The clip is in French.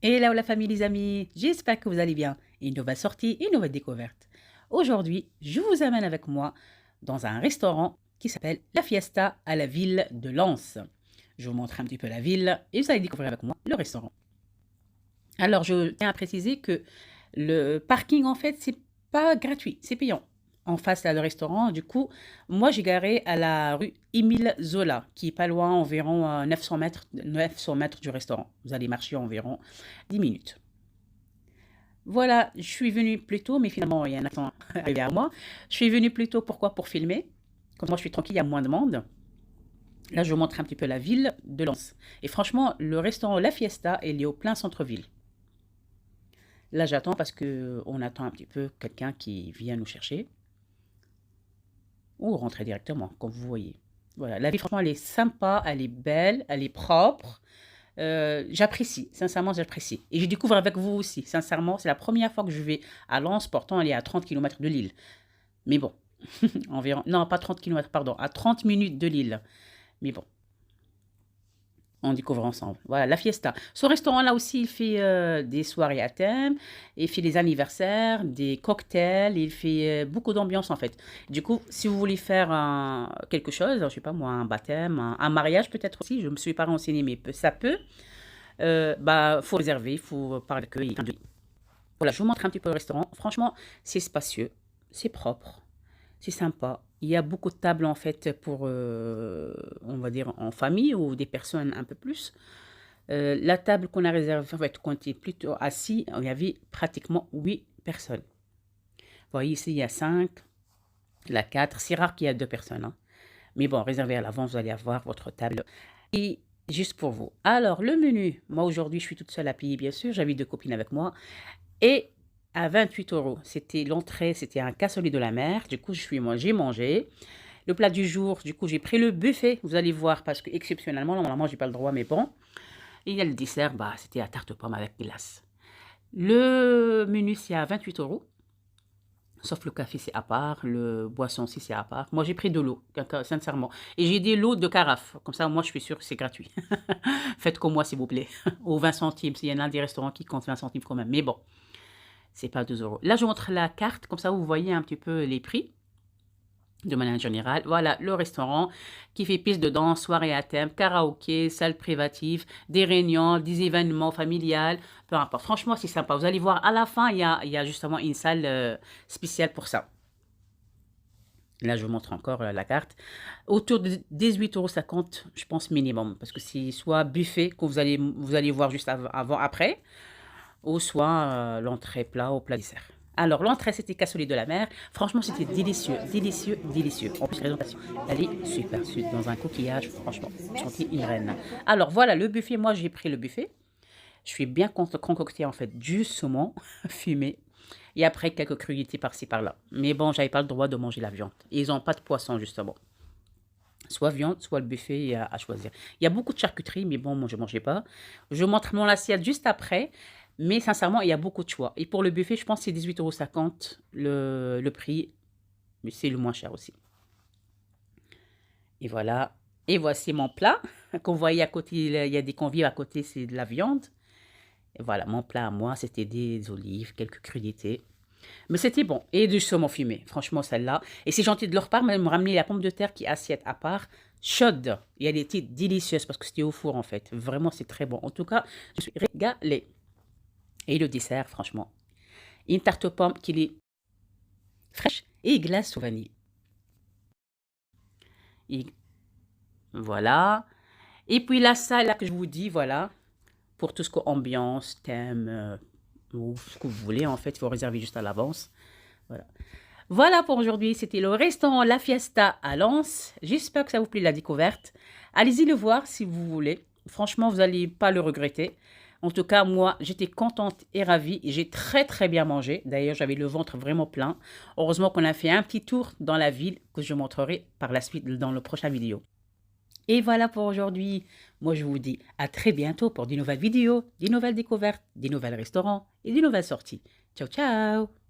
Hello la famille, les amis, j'espère que vous allez bien. Une nouvelle sortie, une nouvelle découverte. Aujourd'hui, je vous amène avec moi dans un restaurant qui s'appelle La Fiesta à la ville de Lens. Je vous montre un petit peu la ville et vous allez découvrir avec moi le restaurant. Alors, je tiens à préciser que le parking, en fait, c'est pas gratuit, c'est payant. En face, là, le restaurant, du coup, moi, j'ai garé à la rue Émile Zola, qui est pas loin, environ 900 mètres du restaurant. Vous allez marcher environ 10 minutes. Voilà, je suis venue plus tôt, mais finalement, il y a un accent arrivé à moi. Je suis venue plus tôt, pourquoi? Pour filmer. Comme moi, je suis tranquille, il y a moins de monde. Là, je vous montre un petit peu la ville de Lens. Et franchement, le restaurant La Fiesta, il est au plein centre-ville. Là, j'attends parce que on attend un petit peu quelqu'un qui vient nous chercher ou rentrer directement, comme vous voyez. Voilà, la vie, franchement, elle est sympa, elle est belle, elle est propre. J'apprécie, sincèrement, j'apprécie. Et je découvre avec vous aussi, sincèrement, c'est la première fois que je vais à Lens, pourtant elle est à 30 km de Lille. Mais bon, environ, non, pas 30 km, pardon, à 30 minutes de Lille. Mais bon, on découvre ensemble. Voilà, la fiesta. Ce restaurant-là aussi, il fait des soirées à thème, il fait des anniversaires, des cocktails, il fait beaucoup d'ambiance en fait. Du coup, si vous voulez faire quelque chose, je sais pas moi, un baptême, un mariage peut-être aussi, je me suis pas renseignée, mais ça peut. Bah, faut réserver, il faut parler avec eux. Voilà, je vous montre un petit peu le restaurant. Franchement, c'est spacieux, c'est propre, c'est sympa. Il y a beaucoup de tables en fait pour, on va dire, en famille ou des personnes un peu plus. La table qu'on a réservée, en fait, quand on était plutôt assis, il y avait pratiquement 8 personnes. Vous voyez ici, il y a 5, la 4. C'est rare qu'il y ait 2 personnes, hein. Mais bon, réservé à l'avance, vous allez avoir votre table. Et juste pour vous. Alors, le menu, moi aujourd'hui, je suis toute seule à payer, bien sûr. J'avais 2 copines avec moi. Et à 28 euros, c'était l'entrée, c'était un cassoulet de la mer. Du coup, moi, j'ai mangé. Le plat du jour, du coup, j'ai pris le buffet. Vous allez voir, parce que exceptionnellement, normalement, j'ai pas le droit, mais bon. Et il y a le dessert, bah, c'était la tarte aux pommes avec glace. Le menu, c'est à 28 euros. Sauf le café, c'est à part. Le boisson aussi, c'est à part. Moi, j'ai pris de l'eau, sincèrement. Et j'ai des lots de carafe. Comme ça, moi, je suis sûre que c'est gratuit. Faites comme moi, s'il vous plaît. Aux 20 centimes. S'il y en a des restaurants qui comptent 20 centimes quand même. Mais bon, c'est pas 2 euros. Là, je vous montre la carte. Comme ça, vous voyez un petit peu les prix. De manière générale, voilà le restaurant qui fait piste de danse, soirée à thème, karaoké, salle privative, des réunions, des événements familiales, peu importe. Franchement, c'est sympa. Vous allez voir, à la fin, il y a justement une salle spéciale pour ça. Là, je vous montre encore la carte. Autour de 18,50 €, je pense, minimum. Parce que c'est soit buffet, que vous allez voir juste avant, après, ou soit l'entrée plat ou plat dessert. Alors, l'entrée, c'était cassoulet de la mer. Franchement, c'était délicieux, délicieux, délicieux. En plus, présentation, elle est super, dans un coquillage, franchement, senti une reine. Alors, voilà, le buffet, moi, j'ai pris le buffet. Je suis bien concocté, en fait, du saumon fumé. Et après, quelques crudités par-ci, par-là. Mais bon, j'avais pas le droit de manger la viande. Et ils n'ont pas de poisson, justement. Soit viande, soit le buffet à choisir. Il y a beaucoup de charcuterie, mais bon, moi, je ne mangeais pas. Je montre mon assiette juste après. Mais sincèrement, il y a beaucoup de choix. Et pour le buffet, je pense que c'est 18,50 € le prix. Mais c'est le moins cher aussi. Et voilà. Et voici mon plat. Comme vous voyez à côté, il y a des convives à côté, c'est de la viande. Et voilà, mon plat à moi, c'était des olives, quelques crudités. Mais c'était bon. Et du saumon fumé. Franchement, celle-là. Et c'est gentil de leur part, mais ils m'ont ramené la pomme de terre qui est assiette à part, chaude. Et elle était délicieuse parce que c'était au four, en fait. Vraiment, c'est très bon. En tout cas, je suis régalée. Et le dessert, franchement. Une tarte aux pommes qui est fraîche et glace au vanille. Et voilà. Et puis la salle, là, que je vous dis, voilà. Pour tout ce que ambiance, thème, ou ce que vous voulez, en fait, il faut réserver juste à l'avance. Voilà. Voilà pour aujourd'hui, c'était le restaurant La Fiesta à Lens. J'espère que ça vous plaît la découverte. Allez-y le voir si vous voulez. Franchement, vous n'allez pas le regretter. En tout cas, moi, j'étais contente et ravie. Et j'ai très très bien mangé. D'ailleurs, j'avais le ventre vraiment plein. Heureusement qu'on a fait un petit tour dans la ville que je montrerai par la suite dans le prochain vidéo. Et voilà pour aujourd'hui. Moi, je vous dis à très bientôt pour de nouvelles vidéos, des nouvelles découvertes, des nouvelles restaurants et des nouvelles sorties. Ciao, ciao!